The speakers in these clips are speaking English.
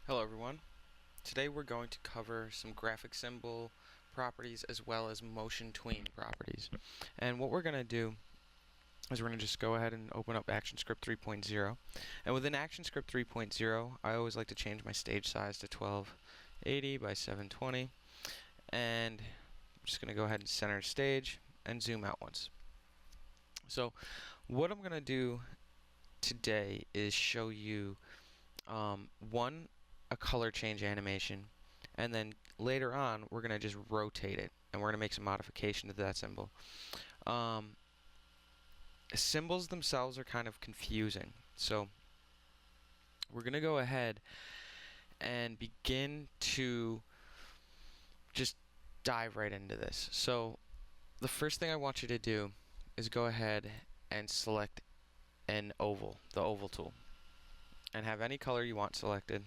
Hello everyone. Today we're going to cover some graphic symbol properties as well as motion tween properties. And what we're going to do is we're going to just go ahead and open up ActionScript 3.0. And within ActionScript 3.0, I always like to change my stage size to 1280 by 720. And I'm just going to go ahead and center stage and zoom out once. So what I'm going to do today is show you a color change animation, and then later on we're going to just rotate it and we're going to make some modification to that symbol. Symbols themselves are kind of confusing, so we're going to go ahead and begin to just dive right into this. So the first thing I want you to do is go ahead and select an oval, the oval tool, and have any color you want selected,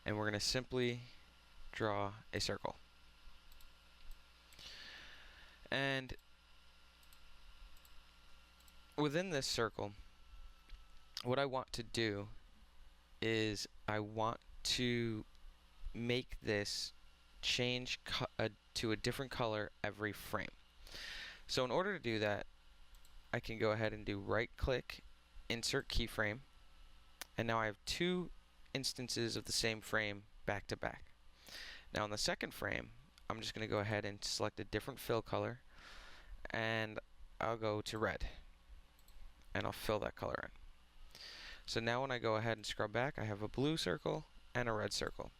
and we're going to simply draw a circle. And within this circle, what I want to do is I want to make this change to a different color every frame. So in order to do that, I can go ahead and do right click, insert keyframe, and now I have two instances of the same frame back to back. Now on the second frame, I'm just going to go ahead and select a different fill color, and I'll go to red, and I'll fill that color in. So now when I go ahead and scrub back, I have a blue circle and a red circle.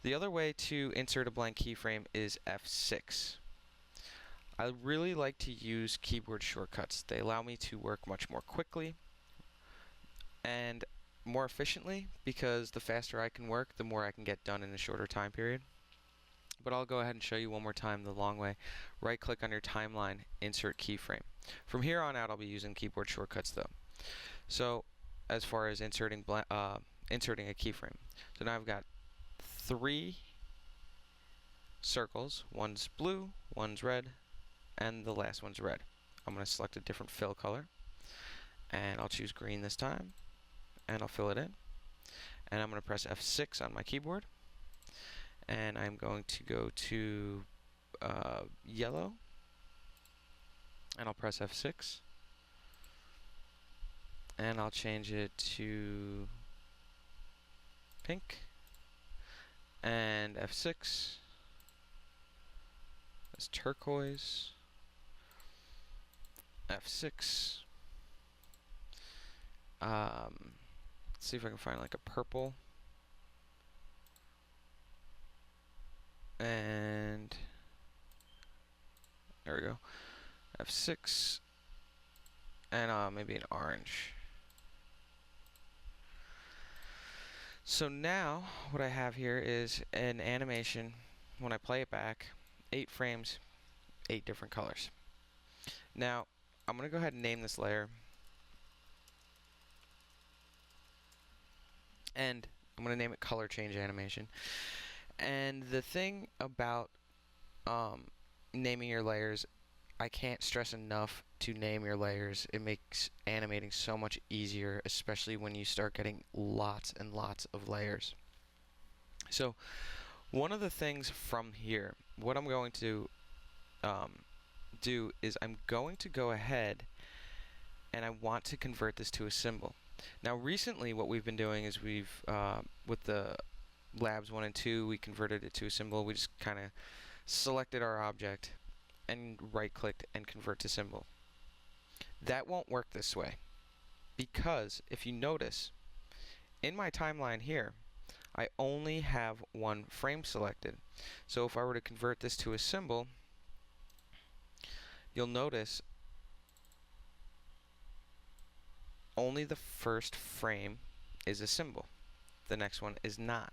The other way to insert a blank keyframe is F6. I really like to use keyboard shortcuts. They allow me to work much more quickly and more efficiently, because the faster I can work, the more I can get done in a shorter time period. But I'll go ahead and show you one more time the long way. Right click on your timeline, insert keyframe. From here on out, I'll be using keyboard shortcuts though. So as far as inserting a keyframe, so now I've got three circles. One's blue, one's red, and the last one's red. I'm going to select a different fill color, and I'll choose green this time, and I'll fill it in. And I'm going to press F6 on my keyboard, and I'm going to go to yellow, and I'll press F6, and I'll change it to pink, and F6, that's turquoise, F6, let's see if I can find like a purple, and there we go, F6, and maybe an orange. So now what I have here is an animation. When I play it back, 8 frames, 8 different colors. Now I'm going to go ahead and name this layer, and I'm going to name it color change animation. And the thing about naming your layers, I can't stress enough to name your layers. It makes animating so much easier, especially when you start getting lots and lots of layers. So one of the things from here, what I'm going to do is I'm going to go ahead and I want to convert this to a symbol. Now recently what we've been doing is we've with the labs 1 and 2, we converted it to a symbol. We just kind of selected our object and right clicked and convert to symbol. That won't work this way, because if you notice in my timeline here, I only have one frame selected. So if I were to convert this to a symbol, you'll notice only the first frame is a symbol. The next one is not.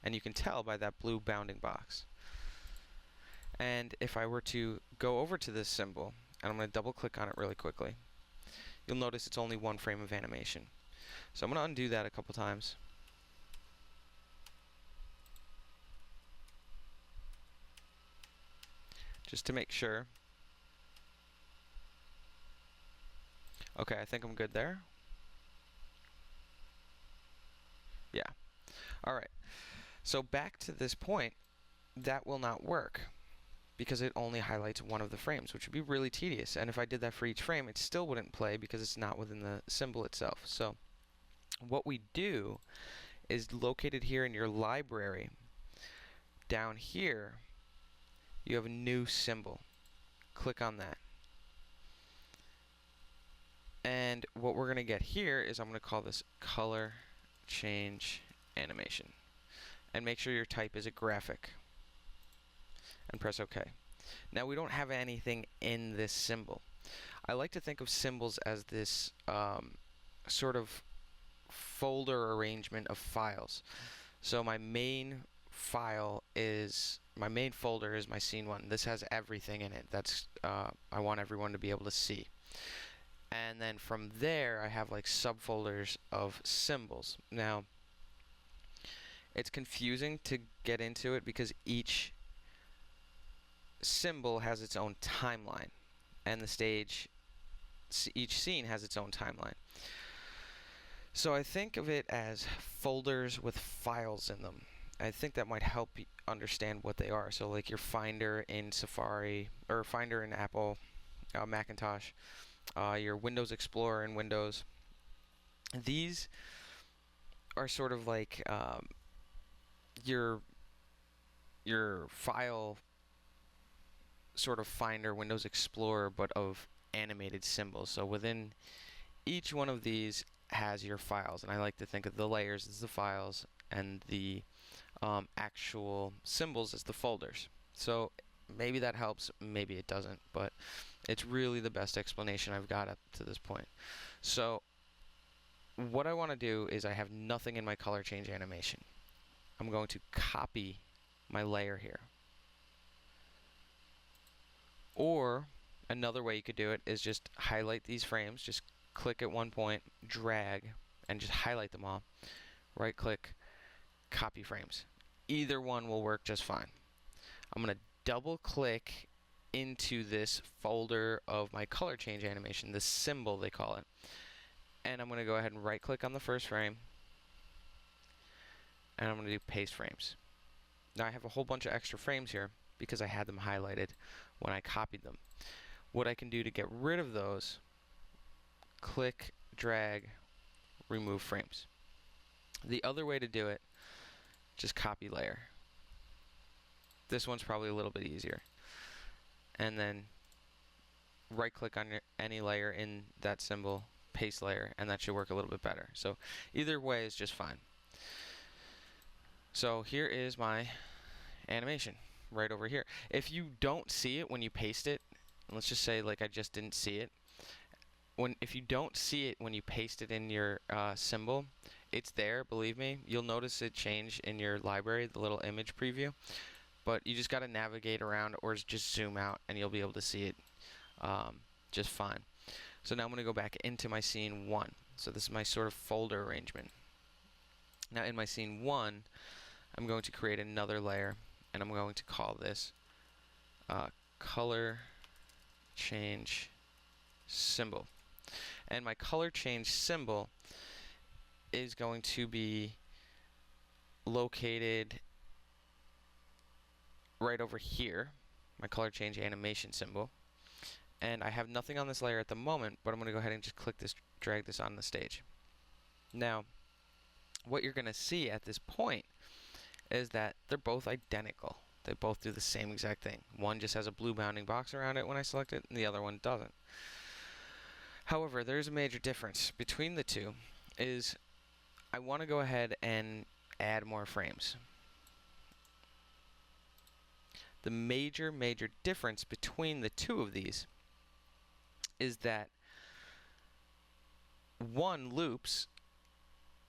And you can tell by that blue bounding box. And if I were to go over to this symbol, and I'm going to double click on it really quickly, you'll notice it's only one frame of animation. So I'm going to undo that a couple times. Just to make sure. Okay, I think I'm good there. Yeah. Alright, so back to this point, that will not work because it only highlights one of the frames, which would be really tedious. And if I did that for each frame, it still wouldn't play because it's not within the symbol itself. So what we do is located here in your library. Down here, you have a new symbol. Click on that. And what we're going to get here is I'm going to call this color change animation. And make sure your type is a graphic. And press OK. Now we don't have anything in this symbol. I like to think of symbols as this sort of folder arrangement of files. So my main folder is my scene 1. This has everything in it. That's I want everyone to be able to see. And then from there I have like subfolders of symbols. Now it's confusing to get into it because each symbol has its own timeline, and each scene has its own timeline. So I think of it as folders with files in them. I think that might help you understand what they are. So like your Finder in Safari, or Finder in Apple, Macintosh, your Windows Explorer in Windows. These are sort of like your file sort of Finder, Windows Explorer, but of animated symbols. So within each one of these has your files, and I like to think of the layers as the files and the actual symbols as the folders. So maybe that helps, maybe it doesn't, but it's really the best explanation I've got up to this point. So what I want to do is I have nothing in my color change animation. I'm going to copy my layer here. Or another way you could do it is just highlight these frames, just click at one point, drag, and just highlight them all. Right click, copy frames. Either one will work just fine. I'm going to double click into this folder of my color change animation, the symbol they call it. And I'm going to go ahead and right click on the first frame, and I'm going to do paste frames. Now I have a whole bunch of extra frames here because I had them highlighted when I copied them. What I can do to get rid of those, click, drag, remove frames. The other way to do it, just copy layer. This one's probably a little bit easier. And then right click on any layer in that symbol, paste layer, and that should work a little bit better. So either way is just fine. So here is my animation right over here. If you don't see it when you paste it, let's just say like I just didn't see it. If you don't see it when you paste it in your symbol, it's there, believe me. You'll notice it change in your library, the little image preview. But you just got to navigate around or just zoom out and you'll be able to see it just fine. So now I'm going to go back into my scene 1. So this is my sort of folder arrangement. Now in my scene 1, I'm going to create another layer, and I'm going to call this color change symbol. And my color change symbol is going to be located right over here, my color change animation symbol. And I have nothing on this layer at the moment, but I'm going to go ahead and just click this, drag this on the stage. Now, what you're going to see at this point is that they're both identical. They both do the same exact thing. One just has a blue bounding box around it when I select it, and the other one doesn't. However, there's a major difference between the two. Is I want to go ahead and add more frames. The major difference between the two of these is that one loops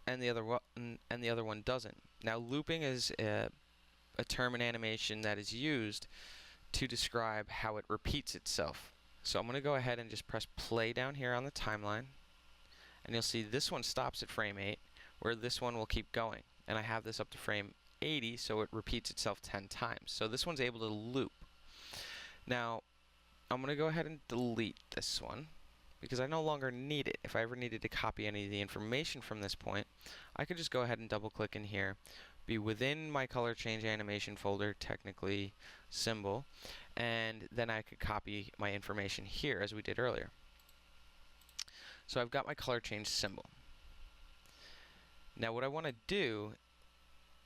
and the other one doesn't. Now, looping is a term in animation that is used to describe how it repeats itself. So I'm going to go ahead and just press play down here on the timeline, and you'll see this one stops at frame 8, where this one will keep going. And I have this up to frame 80, so it repeats itself 10 times. So this one's able to loop. Now, I'm going to go ahead and delete this one, because I no longer need it. If I ever needed to copy any of the information from this point, I could just go ahead and double click in here, be within my color change animation folder, technically symbol, and then I could copy my information here as we did earlier. So I've got my color change symbol. Now what I want to do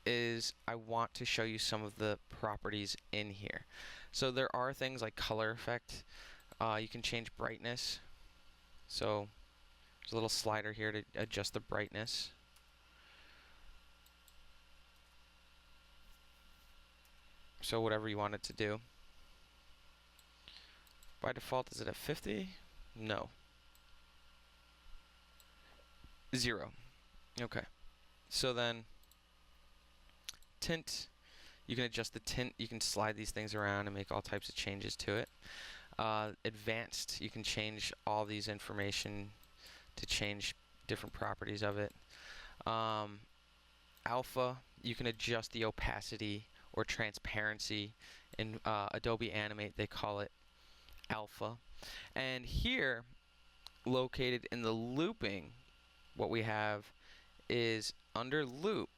is I want to show you some of the properties in here. So there are things like color effect. You can change brightness. So there's a little slider here to adjust the brightness. So whatever you want it to do. By default, is it at 50? No. 0. Okay. So then tint, you can adjust the tint, you can slide these things around and make all types of changes to it. Advanced, you can change all these information to change different properties of it. Alpha, you can adjust the opacity or transparency. In Adobe Animate, they call it alpha. And here, located in the looping, what we have is under loop,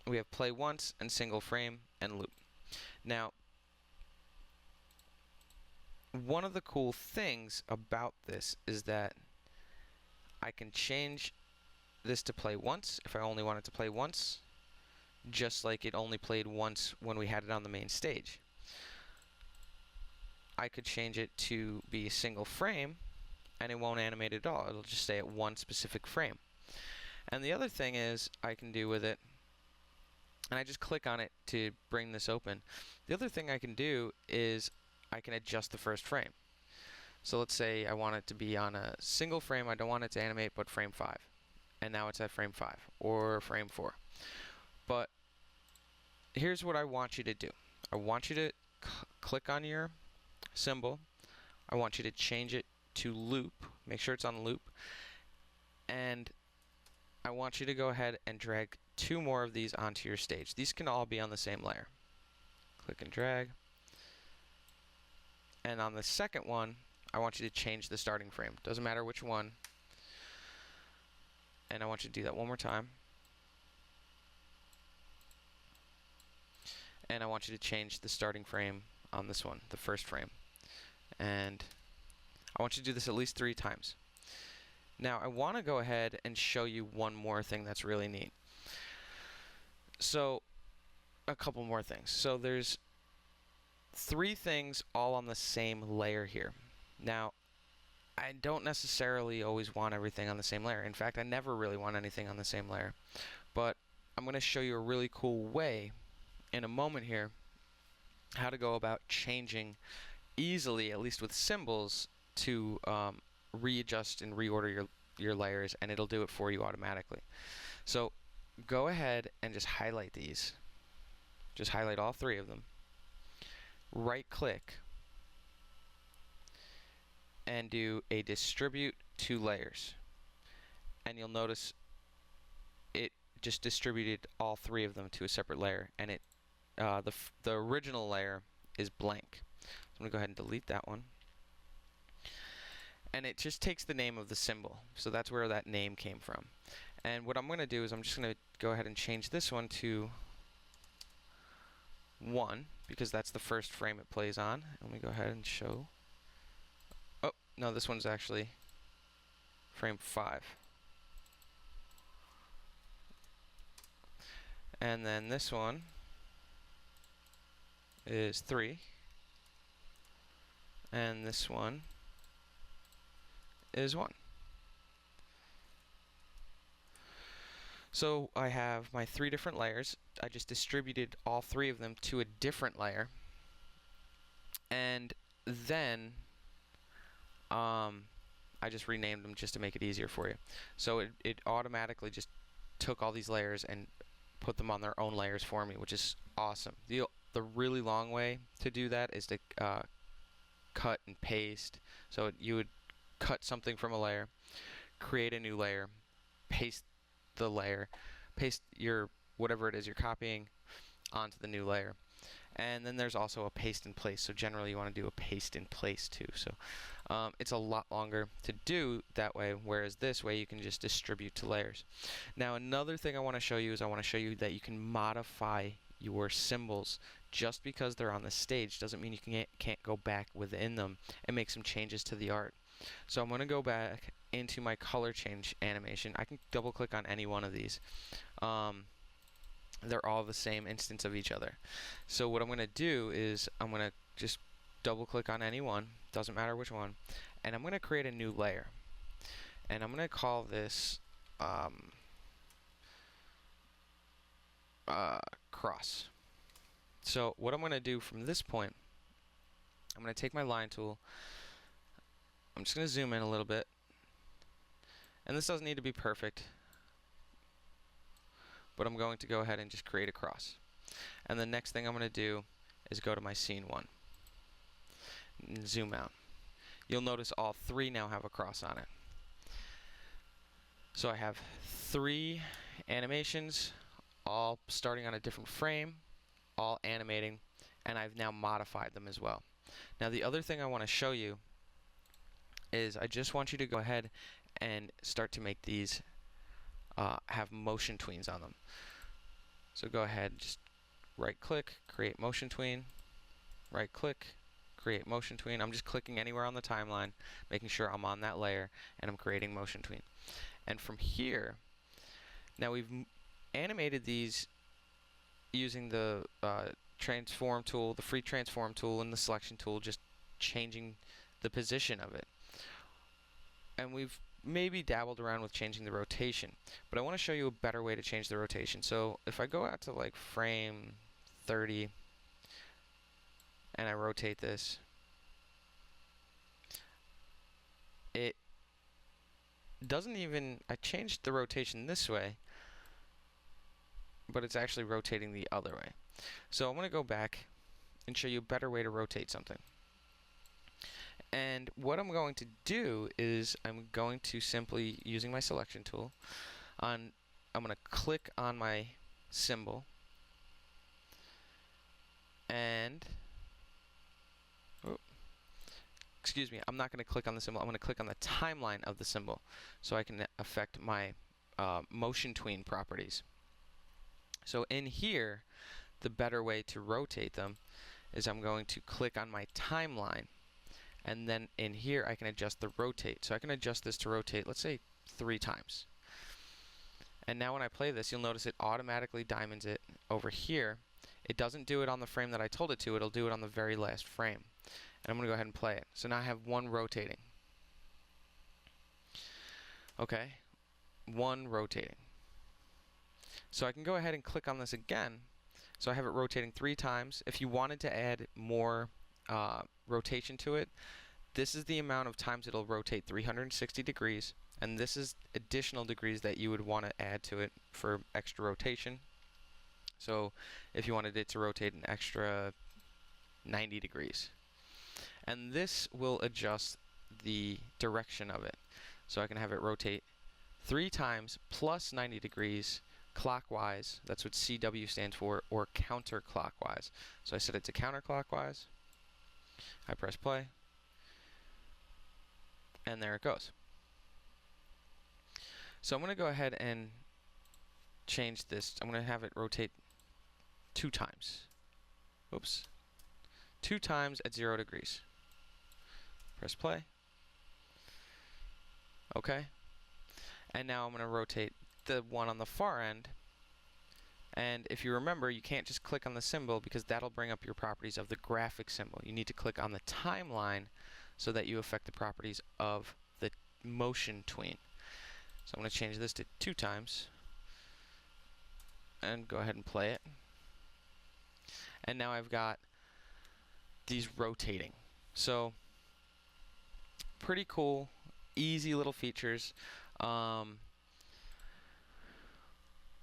we have play once and single frame and loop. Now, one of the cool things about this is that I can change this to play once if I only want it to play once, just like it only played once when we had it on the main stage. I could change it to be a single frame and it won't animate at all. It'll just stay at one specific frame. And the other thing is I can do with it, and I just click on it to bring this open. The other thing I can do is I can adjust the first frame. So let's say I want it to be on a single frame. I don't want it to animate but frame 5. And now it's at frame 5 or frame 4. But here's what I want you to do. I want you to click on your symbol. I want you to change it to loop. Make sure it's on loop. And I want you to go ahead and drag 2 more of these onto your stage. These can all be on the same layer. Click and drag. And on the second one, I want you to change the starting frame. Doesn't matter which one. And I want you to do that one more time. And I want you to change the starting frame on this one, the first frame. And I want you to do this at least 3 times. Now I want to go ahead and show you one more thing that's really neat. So a couple more things. So there's 3 things all on the same layer here. Now I don't necessarily always want everything on the same layer. In fact, I never really want anything on the same layer. But I'm going to show you a really cool way in a moment here how to go about changing easily, at least with symbols, to readjust and reorder your layers, and it'll do it for you automatically. So go ahead and just highlight these. Just highlight all 3 of them. Right click and do a distribute to layers. And you'll notice it just distributed all 3 of them to a separate layer, and it the original layer is blank. So I'm going to go ahead and delete that one. And it just takes the name of the symbol. So that's where that name came from. And what I'm going to do is I'm just going to go ahead and change this one to 1, because that's the first frame it plays on. Let me go ahead and show. Oh, no, this one's actually frame 5. And then this one is 3. And this one is 1. So I have my 3 different layers. I just distributed all 3 of them to a different layer. And then I just renamed them just to make it easier for you. So it automatically just took all these layers and put them on their own layers for me, which is awesome. The really long way to do that is to cut and paste. So you would cut something from a layer, create a new layer, paste the layer, paste your whatever it is you're copying onto the new layer. And then there's also a paste in place. So generally you want to do a paste in place too. So It's a lot longer to do that way, whereas this way you can just distribute to layers. Now another thing I want to show you is I want to show you that you can modify your symbols. Just because they're on the stage doesn't mean you can't go back within them and make some changes to the art. So I'm going to go back into my color change animation. I can double click on any one of these. They're all the same instance of each other. So what I'm going to do is I'm going to just double click on any one, doesn't matter which one, and I'm going to create a new layer. And I'm going to call this cross. So what I'm going to do from this point, I'm going to take my line tool, I'm just going to zoom in a little bit, and this doesn't need to be perfect, but I'm going to go ahead and just create a cross. And the next thing I'm going to do is go to my scene 1 and zoom out. You'll notice all 3 now have a cross on it. So I have 3 animations, all starting on a different frame, all animating, and I've now modified them as well. Now the other thing I want to show you is I just want you to go ahead and start to make these have motion tweens on them. So go ahead, just right click, create motion tween, right click, create motion tween. I'm just clicking anywhere on the timeline, making sure I'm on that layer, and I'm creating motion tween. And from here, now we've animated these using the transform tool, the free transform tool, and the selection tool, just changing the position of it. And we've maybe dabbled around with changing the rotation, but I want to show you a better way to change the rotation. So if I go out to like frame 30 and I rotate this, it doesn't even, I changed the rotation this way, but it's actually rotating the other way. So I'm going to go back and show you a better way to rotate something. And what I'm going to do is I'm going to simply, using my selection tool, I'm going to click on my symbol, and excuse me, I'm not going to click on the symbol, I'm going to click on the timeline of the symbol so I can affect my motion tween properties. So in here, the better way to rotate them is I'm going to click on my timeline, and then in here I can adjust the rotate. So I can adjust this to rotate, let's say 3 times. And now when I play this, you'll notice it automatically diamonds it over here. It doesn't do it on the frame that I told it to, it'll do it on the very last frame. And I'm going to go ahead and play it. So now I have 1 rotating. Okay, 1 rotating. So I can go ahead and click on this again. So I have it rotating 3 times. If you wanted to add more rotation to it, this is the amount of times it'll rotate 360 degrees, and this is additional degrees that you would want to add to it for extra rotation. So if you wanted it to rotate an extra 90 degrees. And this will adjust the direction of it. So I can have it rotate 3 times plus 90 degrees clockwise, that's what CW stands for, or counterclockwise. So I set it to counterclockwise, I press play, and there it goes. So I'm going to go ahead and change this. I'm going to have it rotate 2 times. Oops. 2 times at 0 degrees. Press play. Okay. And now I'm going to rotate the one on the far end. And if you remember, you can't just click on the symbol because that'll bring up your properties of the graphic symbol. You need to click on the timeline so that you affect the properties of the motion tween. So I'm going to change this to 2 times and go ahead and play it. And now I've got these rotating. So pretty cool, easy little features.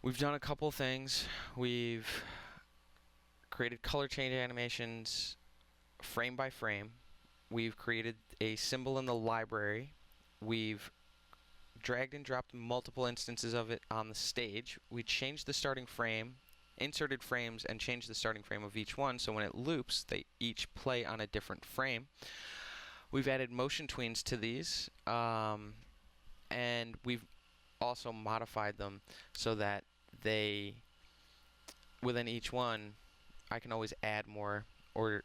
We've done a couple things. We've created color change animations frame by frame. We've created a symbol in the library. We've dragged and dropped multiple instances of it on the stage. We changed the starting frame, inserted frames, and changed the starting frame of each one, so when it loops, they each play on a different frame. We've added motion tweens to these, and we've also modified them so that they, within each one, I can always add more or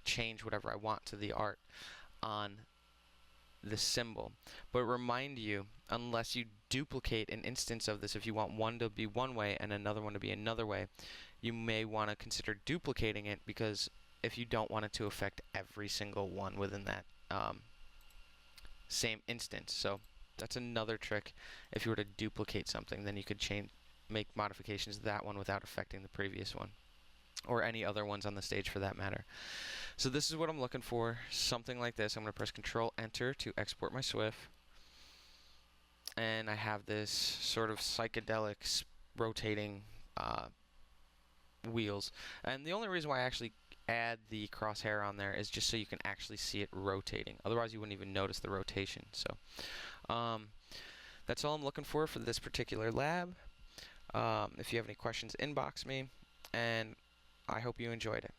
change whatever I want to the art on the symbol. But remind you, unless you duplicate an instance of this, if you want one to be one way and another one to be another way, you may want to consider duplicating it, because if you don't want it to affect every single one within that same instance. So that's another trick. If you were to duplicate something, then you could make modifications to that one without affecting the previous one, or any other ones on the stage for that matter. So this is what I'm looking for, something like this. I'm going to press Control Enter to export my SWF, and I have this sort of psychedelic rotating wheels. And the only reason why I actually add the crosshair on there is just so you can actually see it rotating. Otherwise you wouldn't even notice the rotation. So that's all I'm looking for this particular lab. If you have any questions, inbox me, and I hope you enjoyed it.